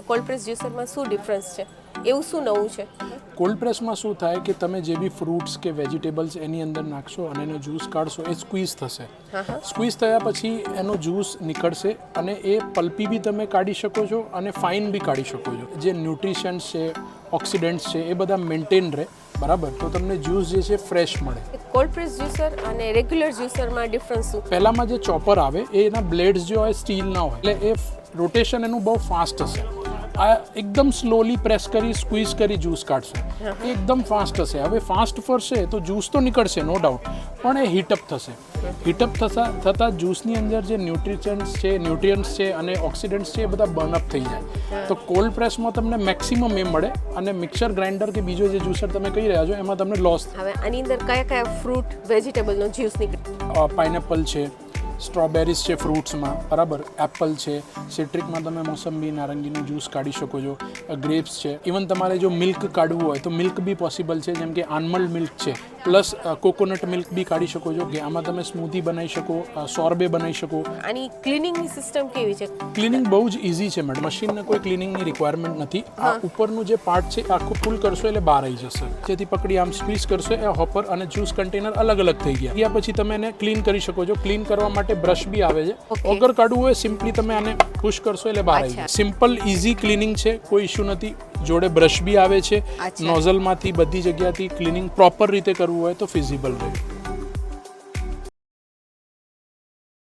Cold press જ્યુસરમાં શું difference છે, એવું શું નવું છે? કોલ્ડ પ્રેસમાં શું થાય કે તમે જે બી ફ્રૂટ્સ કે વેજીટેબલ્સ એની અંદર નાખશો અને એનો જ્યુસ કાઢશો એ સ્ક્વીઝ થશે. સ્ક્વીઝ થયા પછી એનો જ્યુસ નીકળશે અને એ પલ્પી બી તમે કાઢી શકો છો અને ફાઇન બી કાઢી શકો છો. જે ન્યુટ્રિશન્સ છે, ઓક્સિડન્ટ્સ છે, એ બધા મેન્ટેન રહે, બરાબર, તો તમને જ્યુસ જે છે ફ્રેશ મળે. કોલ્ડ પ્રેસ જ્યુસર અને રેગ્યુલર જ્યુસરમાં ડિફરન્સ શું? પહેલામાં જે ચોપર આવે એના બ્લેડ્સ જે હોય સ્ટીલના હોય, એટલે એ રોટેશન એનું બહુ ફાસ્ટ હશે. આ એકદમ સ્લોલી પ્રેસ કરી સ્ક્વીઝ કરી જ્યુસ કાઢશે, એ એકદમ ફાસ્ટ હશે. હવે ફાસ્ટ ફરશે તો જ્યુસ તો નીકળશે નો ડાઉટ, પણ એ હીટઅપ થશે. હીટઅપ થતાં જ્યુસની અંદર જે ન્યુટ્રિયન્ટ્સ છે અને ઓક્સિડન્ટ્સ છે એ બધા બર્નઅપ થઈ જાય. તો કોલ્ડ પ્રેસમાં તમને મેક્સિમમ એ મળે અને મિક્સર ગ્રાઇન્ડર કે બીજો જે જ્યુસર તમે કહી રહ્યા છો એમાં તમને લોસ. હવે આની અંદર કયા કયા ફ્રૂટ વેજીટેબલનો જ્યુસ નીકળે? પાઇનેપલ છે, સ્ટ્રોબેરીઝ છે ફ્રૂટ્સમાં, બરાબર, એપલ છે, સિટ્રિકમાં તમે મોસંબી નારંગીનું જ્યુસ કાઢી શકો છો, ગ્રેપ્સ છે. ઇવન તમારે જો મિલ્ક કાઢવું હોય તો મિલ્ક બી પોસિબલ છે, જેમ કે આલ્મંડ મિલ્ક છે, પ્લસ કોકોનટ મિલ્ક બી કાઢી શકો છો, કે આમાં તમે સ્મૂધી બનાવી શકો, સોર્બે બનાવી શકો. આની ક્લિનિંગની સિસ્ટમ કેવી છે? ક્લિનિંગ બહુ જ ઇઝી છે મેડમ, મશીનને કોઈ ક્લિનિંગની રિક્વાયરમેન્ટ નથી. આ ઉપરનું જે પાર્ટ છે આખું ફૂલ કરશો એટલે બહાર આવી જશે. જેથી પકડી આમ સ્ક્વીઝ કરશો એ હોપર અને જ્યુસ કન્ટેનર અલગ અલગ થઈ ગયા. ત્યાં પછી તમે એને ક્લીન કરી શકો છો. ક્લીન કરવા માટે બ્રશ બી આવે છે. અગર કાઢવું હોય સિમ્પલી તમે આને પુશ કરશો એટલે બહાર આવી જાય. સિમ્પલ ઇઝી ક્લિનિંગ છે, કોઈ ઇશ્યુ નથી. જોડે બ્રશ બી આવે છે. નોઝલમાંથી બધી જગ્યાથી ક્લિનિંગ પ્રોપર રીતે કરવું હોય તો ફિઝિબલ રહે.